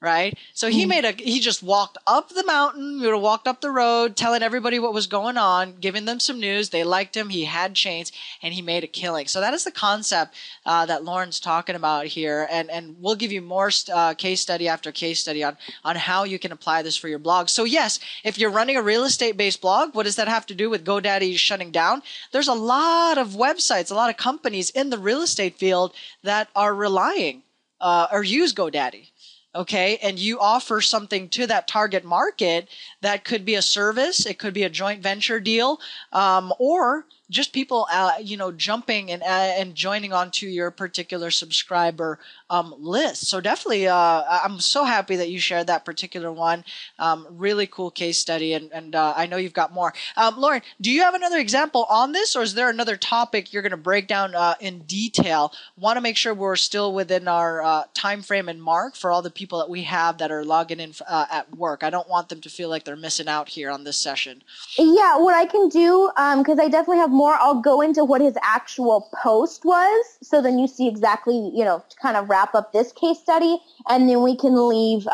Right? So he just walked up the mountain, walked up the road, telling everybody what was going on, giving them some news. They liked him. He had chains and he made a killing. So that is the concept that Lauren's talking about here. And we'll give you more case study after case study on how you can apply this for your blog. So yes, if you're running a real estate based blog, what does that have to do with GoDaddy shutting down? There's a lot of websites, a lot of companies in the real estate field that are relying or use GoDaddy. Okay. And you offer something to that target market that could be a service. It could be a joint venture deal. Or just people, jumping and joining onto your particular subscriber list. So definitely, I'm so happy that you shared that particular one. Really cool case study, and I know you've got more. Lauren, do you have another example on this, or is there another topic you're going to break down in detail? Want to make sure we're still within our time frame and mark for all the people that we have that are logging in at work. I don't want them to feel like they're missing out here on this session. Yeah, what I can do, because I definitely have more, I'll go into what his actual post was, so then you see exactly, to kind of wrap up this case study, and then we can leave,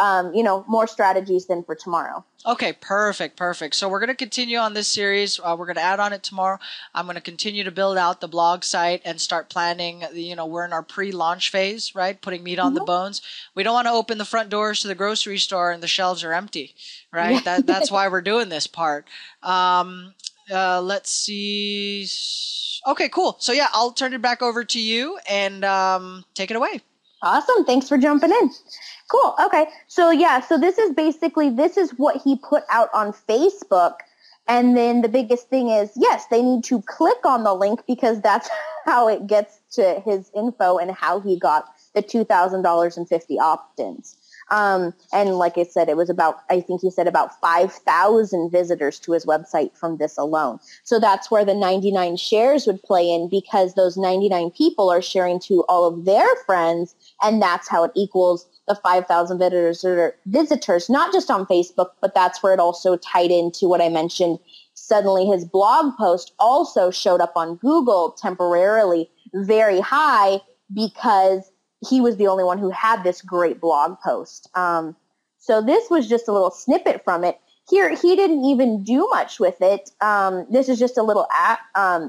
more strategies then for tomorrow. Okay, perfect. So we're going to continue on this series. We're going to add on it tomorrow. I'm going to continue to build out the blog site and start planning. We're in our pre-launch phase, right? Putting meat on the bones. We don't want to open the front doors to the grocery store and the shelves are empty, right? That's why we're doing this part. Let's see. Okay, cool. So yeah, I'll turn it back over to you and take it away. Awesome. Thanks for jumping in. Cool. Okay. So this is what he put out on Facebook. And then the biggest thing is, yes, they need to click on the link because that's how it gets to his info and how he got the $2,050 opt-ins. And like I said, it was I think he said about 5,000 visitors to his website from this alone. So that's where the 99 shares would play in, because those 99 people are sharing to all of their friends, and that's how it equals the 5,000 visitors, not just on Facebook, but that's where it also tied into what I mentioned. Suddenly his blog post also showed up on Google temporarily very high because he was the only one who had this great blog post. So this was just a little snippet from it. Here, he didn't even do much with it. This is just a little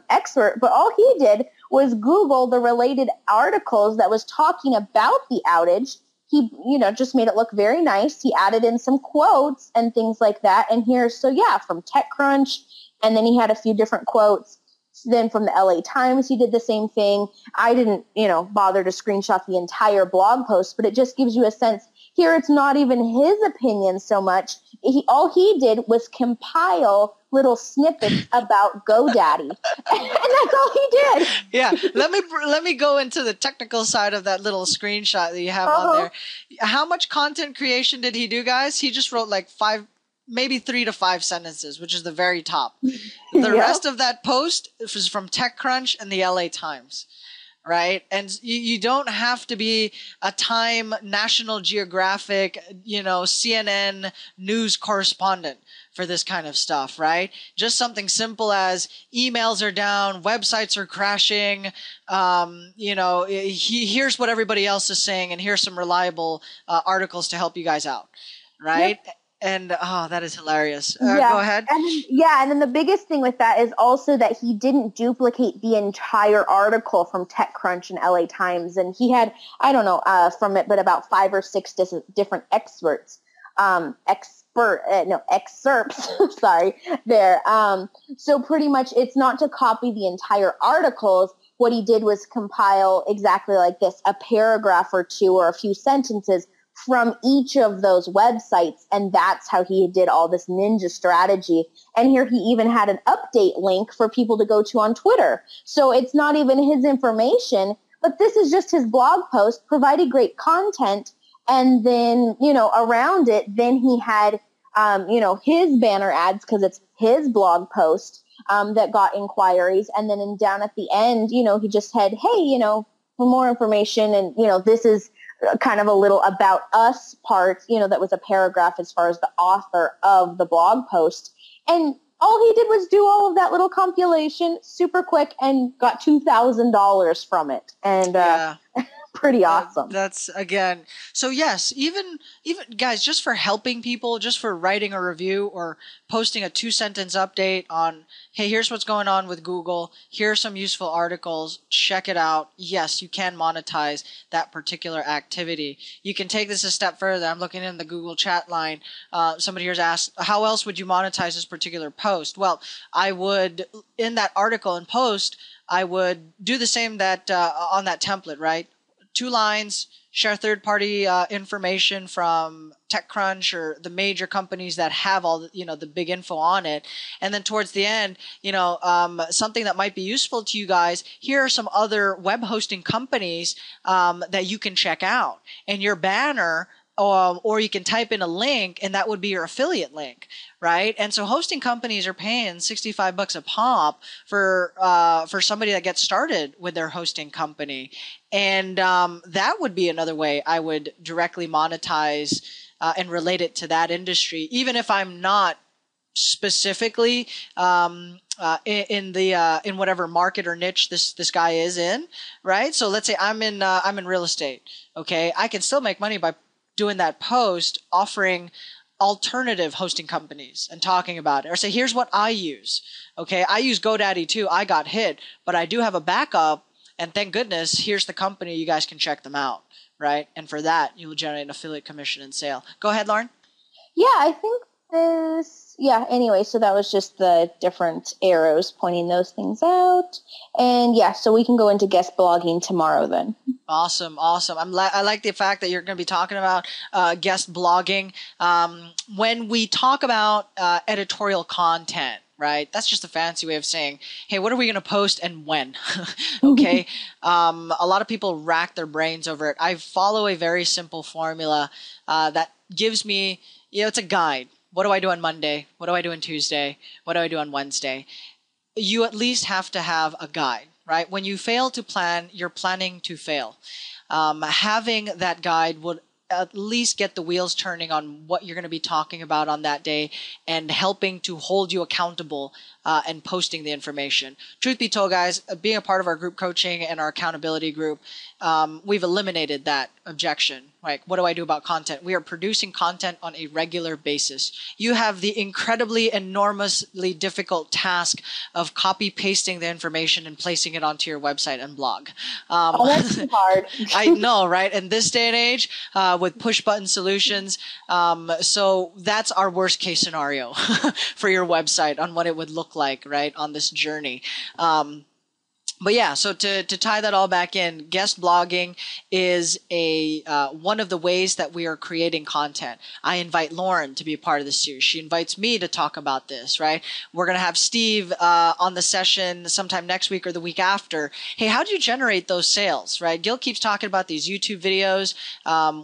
excerpt, but all he did was Google the related articles that was talking about the outage. He, just made it look very nice. He added in some quotes and things like that. And here, from TechCrunch, and then he had a few different quotes. Then from the LA Times, he did the same thing. I didn't, bother to screenshot the entire blog post, but it just gives you a sense. Here, it's not even his opinion so much. All he did was compile little snippets about GoDaddy, and that's all he did. Yeah, let me go into the technical side of that little screenshot that you have on there. How much content creation did he do, guys? He just wrote like maybe 3 to 5 sentences, which is the very top. The rest of that post was from TechCrunch and the LA Times, right? And you don't have to be a Time, National Geographic, CNN news correspondent for this kind of stuff, right? Just something simple as emails are down, websites are crashing, here's what everybody else is saying, and here's some reliable articles to help you guys out, right? Yep. And that is hilarious. Go ahead. And then the biggest thing with that is also that he didn't duplicate the entire article from TechCrunch and LA Times. And he had, from it, but about 5 or 6 different excerpts, sorry, there. So pretty much it's not to copy the entire articles. What he did was compile exactly like this, a paragraph or two or a few sentences from each of those websites, and that's how he did all this ninja strategy. And here he even had an update link for people to go to on Twitter. So it's not even his information, but this is just his blog post, provided great content, and then, around it, then he had, his banner ads, because it's his blog post that got inquiries, and then down at the end, he just had, hey, for more information, and, this is kind of a little about us part, that was a paragraph as far as the author of the blog post. And all he did was do all of that little compilation super quick and got $2,000 from it. And pretty awesome. That's again. So yes, even guys, just for helping people, just for writing a review or posting a 2-sentence update on, hey, here's what's going on with Google. Here are some useful articles. Check it out. Yes, you can monetize that particular activity. You can take this a step further. I'm looking in the Google chat line. Somebody here's asked, how else would you monetize this particular post? Well, I would, in that article and post, I would do the same that on that template, right? 2 lines, share third-party information from TechCrunch or the major companies that have all the, the big info on it. And then towards the end, something that might be useful to you guys, here are some other web hosting companies that you can check out. And your banner, or you can type in a link and that would be your affiliate link, right? And so hosting companies are paying $65 a pop for somebody that gets started with their hosting company. And that would be another way I would directly monetize and relate it to that industry, even if I'm not specifically in whatever market or niche this guy is in, right? So let's say I'm in real estate. Okay, I can still make money by doing that post, offering alternative hosting companies and talking about it, or say, here's what I use. Okay, I use GoDaddy too. I got hit, but I do have a backup, and thank goodness, here's the company. You guys can check them out, right? And for that, you will generate an affiliate commission and sale. Go ahead, Lauren. Yeah, I think anyway, so that was just the different arrows pointing those things out. And so we can go into guest blogging tomorrow then. Awesome. I like the fact that you're going to be talking about guest blogging. When we talk about editorial content, right? That's just a fancy way of saying, hey, what are we going to post and when? Okay. A lot of people rack their brains over it. I follow a very simple formula that gives me, it's a guide. What do I do on Monday? What do I do on Tuesday? What do I do on Wednesday? You at least have to have a guide, right? When you fail to plan, you're planning to fail. Having that guide would at least get the wheels turning on what you're going to be talking about on that day and helping to hold you accountable and posting the information. Truth be told, guys, being a part of our group coaching and our accountability group, we've eliminated that objection. Like, what do I do about content? We are producing content on a regular basis. You have the incredibly, enormously difficult task of copy pasting the information and placing it onto your website and blog. That's too hard. I know, right? In this day and age, with push button solutions. So that's our worst case scenario for your website on what it would look like, right, on this journey. But yeah, so to tie that all back in, guest blogging is one of the ways that we are creating content. I invite Lauren to be a part of this series. She invites me to talk about this, right? We're going to have Steve on the session sometime next week or the week after. Hey, how do you generate those sales, right? Gil keeps talking about these YouTube videos.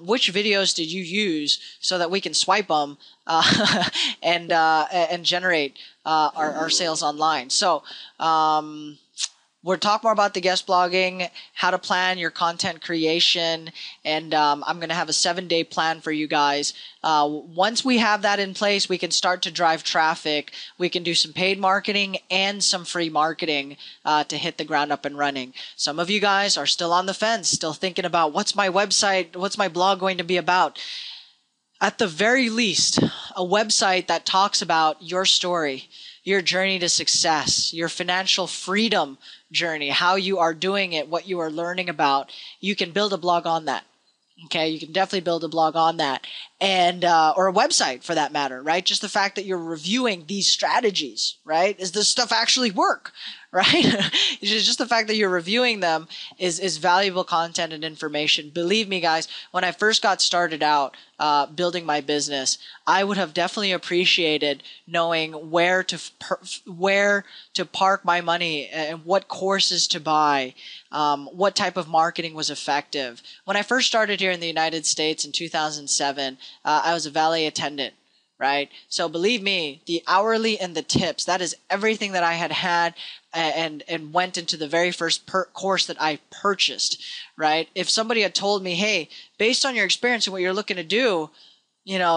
Which videos did you use so that we can swipe them and generate our sales online? So, we'll talk more about the guest blogging, how to plan your content creation, and I'm going to have a 7-day plan for you guys. Once we have that in place, we can start to drive traffic. We can do some paid marketing and some free marketing to hit the ground up and running. Some of you guys are still on the fence, still thinking about what's my website, what's my blog going to be about. At the very least, a website that talks about your story, your journey to success, your financial freedom journey, how you are doing it, what you are learning about. You can build a blog on that. Okay, you can definitely build a blog on that, and or a website for that matter, right? Just the fact that you're reviewing these strategies, right? Does this stuff actually work, right? Just the fact that you're reviewing them is valuable content and information. Believe me, guys, when I first got started out building my business, I would have definitely appreciated knowing where to park my money and what courses to buy, what type of marketing was effective. When I first started here in the United States in 2007, I was a valet attendant, right? So believe me, the hourly and the tips, that is everything that I had and went into the very first course that I purchased, right? If somebody had told me, hey, based on your experience and what you're looking to do,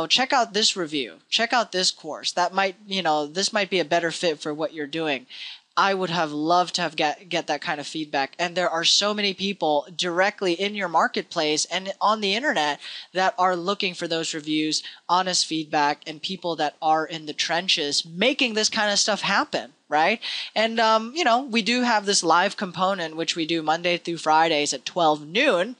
check out this review, check out this course, that might, this might be a better fit for what you're doing. I would have loved to have get that kind of feedback. And there are so many people directly in your marketplace and on the internet that are looking for those reviews, honest feedback, and people that are in the trenches making this kind of stuff happen, right? And, we do have this live component, which we do Monday through Fridays at 12 noon.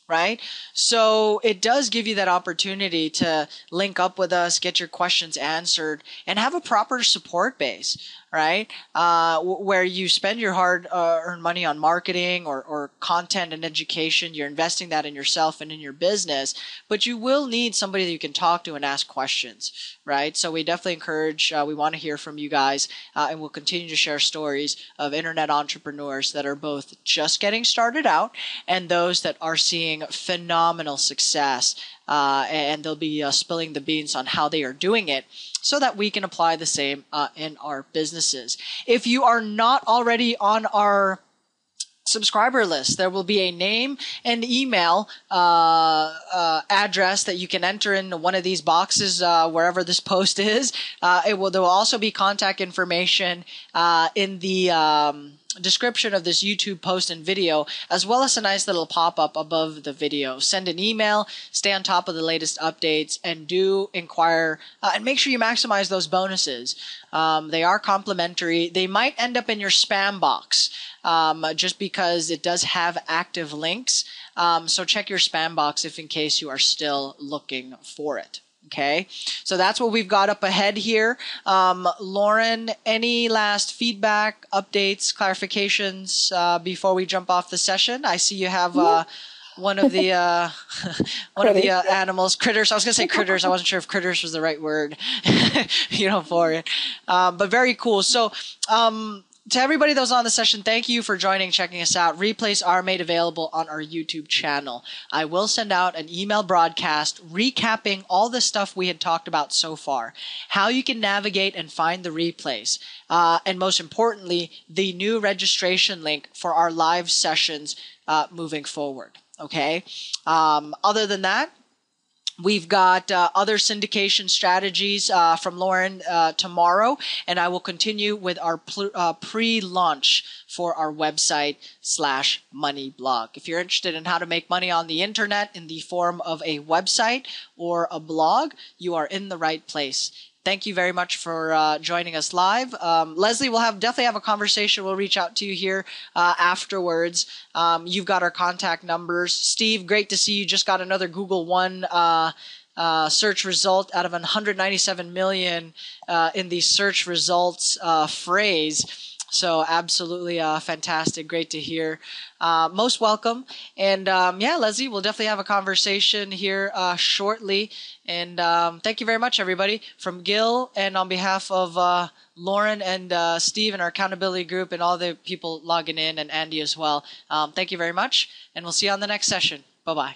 right? So it does give you that opportunity to link up with us, get your questions answered, and have a proper support base, right? Where you spend your hard-earned money on marketing or content and education. You're investing that in yourself and in your business, but you will need somebody that you can talk to and ask questions, right? So we definitely encourage, we want to hear from you guys, and we'll continue to share stories of internet entrepreneurs that are both just getting started out and those that are seeing phenomenal success, and they'll be spilling the beans on how they are doing it so that we can apply the same in our businesses. If you are not already on our subscriber list, there will be a name and email address that you can enter in one of these boxes wherever this post is. There will also be contact information in the description of this YouTube post and video, as well as a nice little pop-up above the video. Send an email, stay on top of the latest updates, and do inquire and make sure you maximize those bonuses. They are complimentary. They might end up in your spam box just because it does have active links. So check your spam box if in case you are still looking for it. Okay, so that's what we've got up ahead here. Lauren, any last feedback, updates, clarifications before we jump off the session? I see you have one of the animals, critters. I was gonna say critters. I wasn't sure if critters was the right word, for it. But very cool. So, to everybody that was on the session, thank you for joining, checking us out. Replays are made available on our YouTube channel. I will send out an email broadcast recapping all the stuff we had talked about so far, how you can navigate and find the replays, and most importantly, the new registration link for our live sessions moving forward. Okay. Other than that, we've got other syndication strategies from Lauren tomorrow, and I will continue with our pre-launch for our website/money blog. If you're interested in how to make money on the internet in the form of a website or a blog, you are in the right place. Thank you very much for joining us live. Leslie, we'll definitely have a conversation. We'll reach out to you here afterwards. You've got our contact numbers. Steve, great to see you. Just got another Google One search result out of 197 million in the search results phrase. So absolutely fantastic. Great to hear. Most welcome. And Leslie, we'll definitely have a conversation here shortly. And thank you very much, everybody. From Gil and on behalf of Lauren and Steve and our accountability group and all the people logging in and Andy as well. Thank you very much. And we'll see you on the next session. Bye-bye.